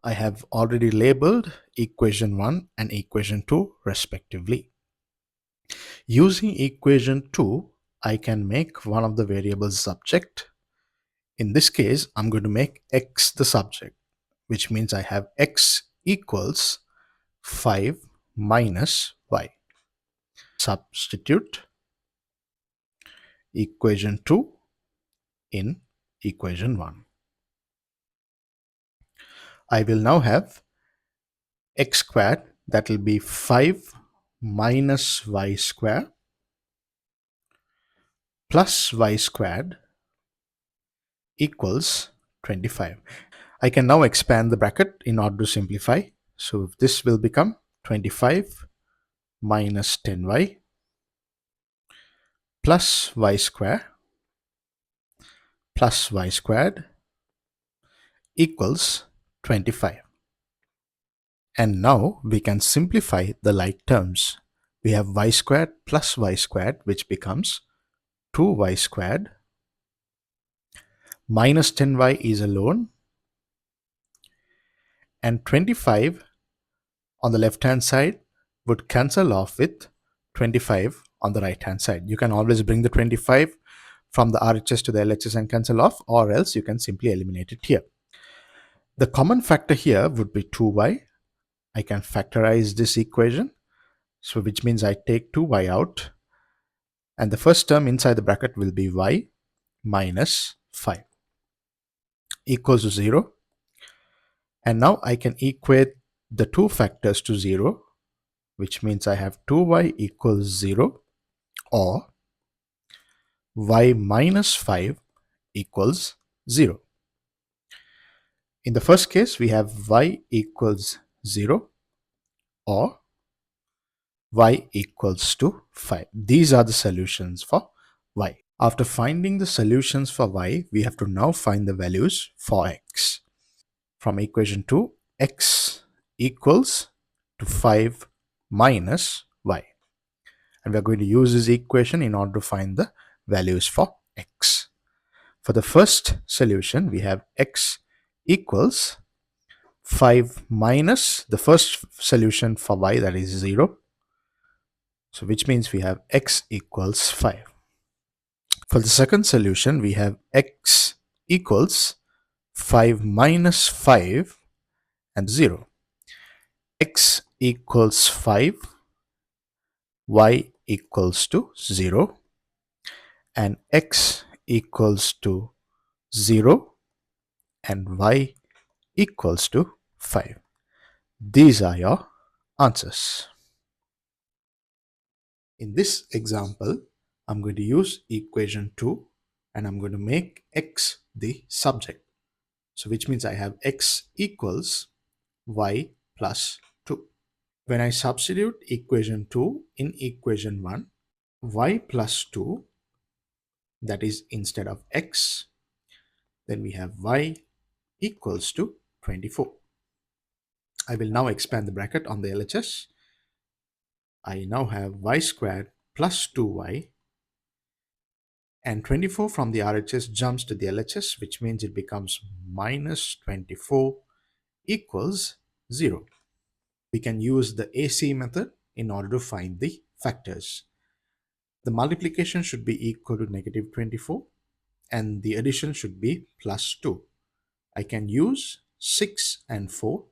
I have already labeled equation 1 and equation 2 respectively. Using equation 2, I can make one of the variables subject. In this case, I'm going to make x the subject, which means I have x equals 5 minus y. Substitute equation 2 in equation 1. I will now have x squared, that will be 5 minus y square plus y squared equals 25. I can now expand the bracket in order to simplify. So this will become 25 minus 10y plus y square plus y squared equals 25. And now we can simplify the like terms. We have y squared plus y squared, which becomes 2y squared minus 10y is alone, and 25 on the left hand side would cancel off with 25 on the right hand side. You can always bring the 25 from the RHS to the LHS and cancel off, or else you can simply eliminate it here. The common factor here would be 2y. I can factorize this equation, so which means I take 2y out, and the first term inside the bracket will be y minus 5 equals to 0. And now I can equate the two factors to 0, which means I have 2y equals 0 or y minus 5 equals 0. In the first case, we have y equals 0 or y equals to 5. These are the solutions for y. After finding the solutions for y, we have to now find the values for x. From equation 2, x equals to 5 minus y. And we are going to use this equation in order to find the values for x. For the first solution, we have x equals 5 minus the first solution for y, that is 0. So which means we have x equals 5. For the second solution, we have x equals 5 minus 5 and 0. X equals 5, y equals to 0, and x equals to 0 and y equals to 5. These are your answers. In this example, I'm going to use equation 2 and I'm going to make x the subject. So which means I have x equals y plus 2. When I substitute equation 2 in equation 1, y plus 2, that is instead of x, then we have y equals to 24. I will now expand the bracket on the LHS. I now have y squared plus 2y, and 24 from the RHS jumps to the LHS, which means it becomes minus 24 equals 0. We can use the AC method in order to find the factors. The multiplication should be equal to negative 24 and the addition should be plus 2. I can use 6 and 4.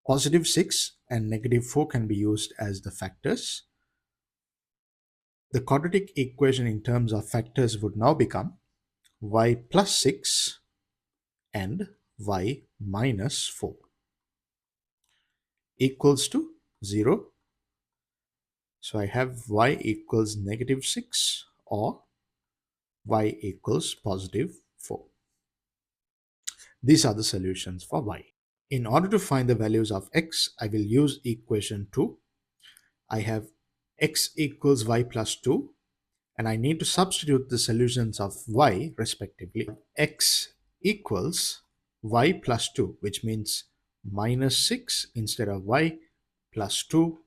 Positive 6 and negative 4 can be used as the factors. The quadratic equation in terms of factors would now become y plus 6 and y minus 4 equals to 0. So I have y equals negative 6 or y equals positive 4. These are the solutions for y. In order to find the values of x, I will use equation 2. I have x equals y plus 2, and I need to substitute the solutions of y respectively. X equals y plus 2, which means minus 6 instead of y plus 2,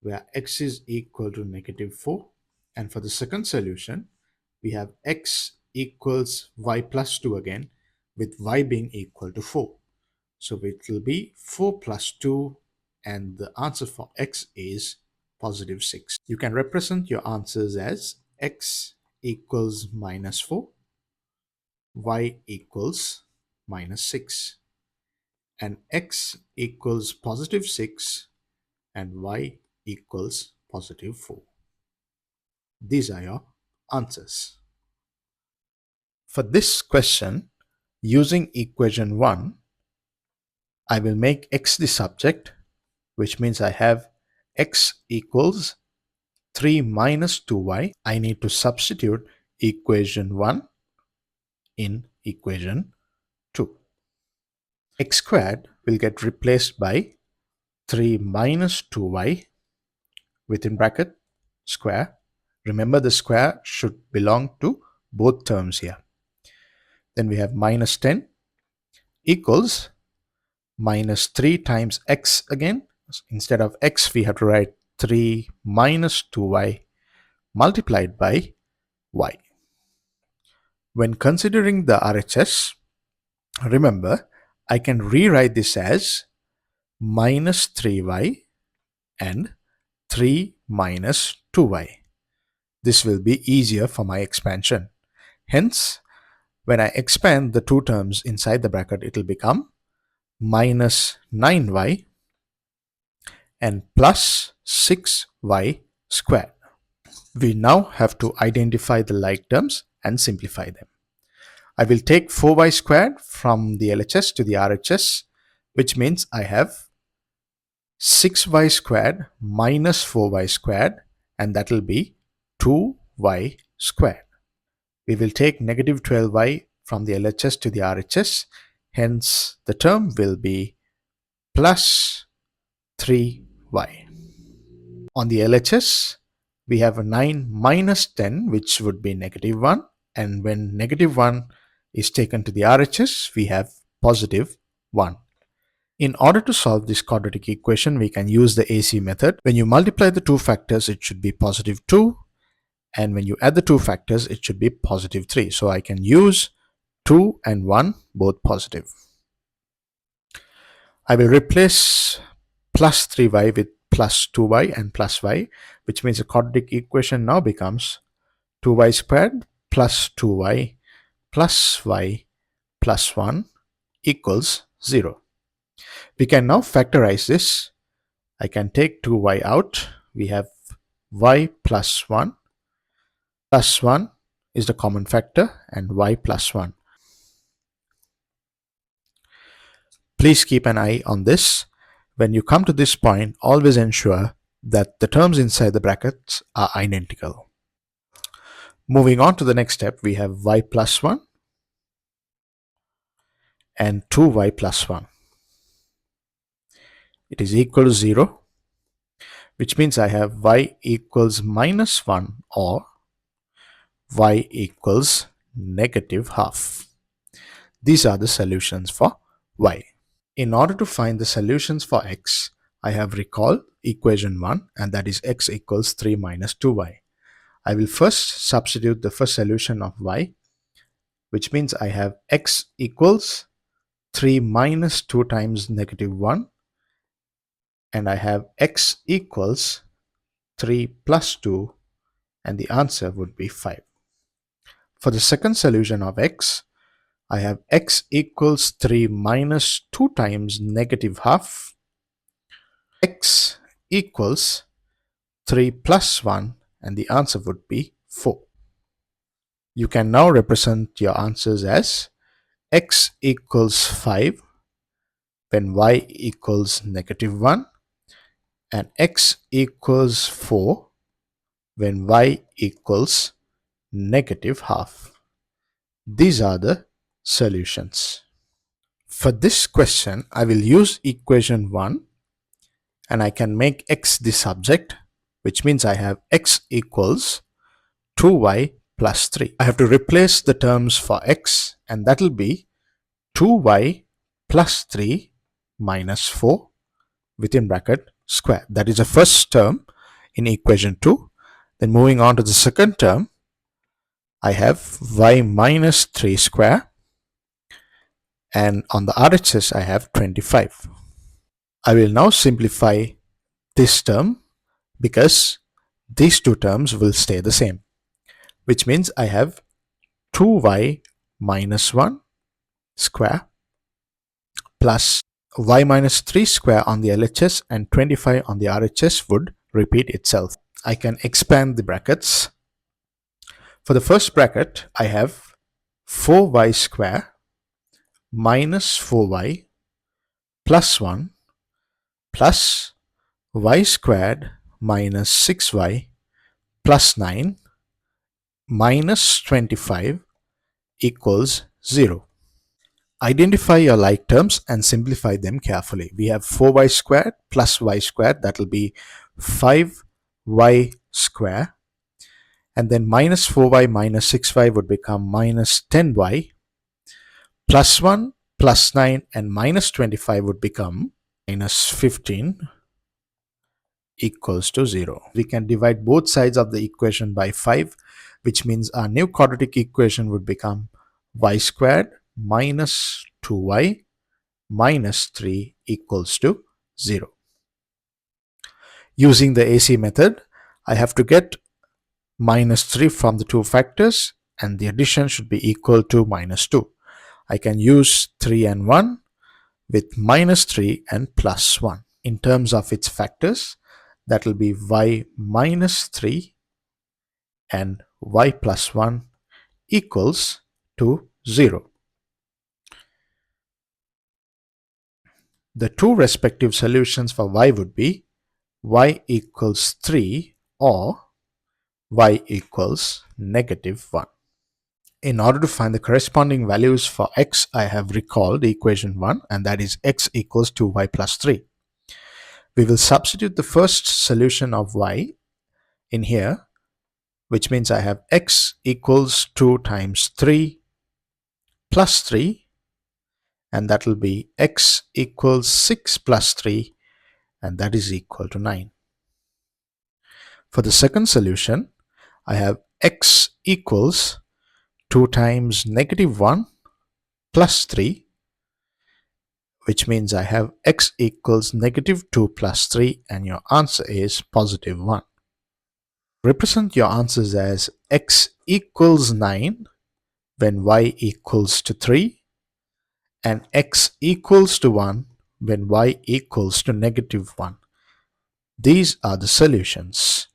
where x is equal to negative 4. And for the second solution, we have x equals y plus 2 again, with y being equal to 4. So it will be 4 plus 2, and the answer for x is positive 6. You can represent your answers as x equals minus 4, y equals minus 6, and x equals positive 6, and y equals positive 4. These are your answers. For this question, using equation 1, I will make x the subject, which means I have x equals 3 minus 2y. I need to substitute equation 1 in equation 2. X squared will get replaced by 3 minus 2y within bracket square. Remember, the square should belong to both terms here. Then we have minus 10 equals minus 3 times x again. Instead of x, we have to write 3 minus 2y multiplied by y. When considering the RHS, remember, I can rewrite this as minus 3y and 3 minus 2y. This will be easier for my expansion. Hence, when I expand the two terms inside the bracket, it will become minus 9y and plus 6y squared. We now have to identify the like terms and simplify them. I will take 4y squared from the LHS to the RHS, which means I have 6y squared minus 4y squared, and that will be 2y squared. We will take negative 12y from the LHS to the RHS, hence the term will be plus 3y. On the LHS, we have a 9 minus 10, which would be negative 1, and when negative 1 is taken to the RHS, we have positive 1. In order to solve this quadratic equation, we can use the AC method. When you multiply the two factors, it should be positive 2, and when you add the two factors, it should be positive 3. So I can use 2 and 1 both positive. I will replace plus 3y with plus 2y and plus y, which means the quadratic equation now becomes 2y squared plus 2y plus y plus 1 equals 0. We can now factorize this. I can take 2y out. We have y plus 1. Plus 1 is the common factor, and y plus 1. Please keep an eye on this. When you come to this point, always ensure that the terms inside the brackets are identical. Moving on to the next step, we have y plus 1 and 2y plus 1. It is equal to 0, which means I have y equals minus 1 or y equals negative half. These are the solutions for y. In order to find the solutions for x, I have recalled equation 1, and that is x equals 3 minus 2y. I will first substitute the first solution of y, which means I have x equals 3 minus 2 times negative 1, and I have x equals 3 plus 2, and the answer would be 5. For the second solution of x, I have x equals 3 minus 2 times negative half, x equals 3 plus 1, and the answer would be 4. You can now represent your answers as x equals 5 when y equals negative 1, and x equals 4 when y equals negative half. These are the solutions. For this question, I will use equation 1, and I can make x the subject, which means I have x equals 2y plus 3. I have to replace the terms for x, and that will be 2y plus 3 minus 4 within bracket square. That is the first term in equation 2. Then moving on to the second term, I have y minus 3 square, and on the RHS I have 25. I will now simplify this term because these two terms will stay the same, which means I have 2y minus 1 square plus y minus 3 square on the LHS and 25 on the RHS would repeat itself. I can expand the brackets. For the first bracket, I have 4y square minus 4y plus 1 plus y squared minus 6y plus 9 minus 25 equals 0. Identify your like terms and simplify them carefully. We have 4y squared plus y squared, that will be 5y square, and then minus 4y minus 6y would become minus 10y, plus 1 plus 9 and minus 25 would become minus 15 equals to 0. We can divide both sides of the equation by 5, which means our new quadratic equation would become y squared minus 2y minus 3 equals to 0. Using the AC method, I have to get minus 3 from the two factors, and the addition should be equal to minus 2. I can use 3 and 1 with minus 3 and plus 1. In terms of its factors, that will be y minus 3 and y plus 1 equals to 0. The two respective solutions for y would be y equals 3 or y equals negative 1. In order to find the corresponding values for x, I have recalled equation 1, and that is x equals 2y plus 3. We will substitute the first solution of y in here, which means I have x equals 2 times 3 plus 3, and that will be x equals 6 plus 3, and that is equal to 9. For the second solution, I have x equals 2 times negative 1 plus 3, which means I have x equals negative 2 plus 3, and your answer is positive 1. Represent your answers as x equals 9 when y equals to 3, and x equals to 1 when y equals to negative 1. These are the solutions.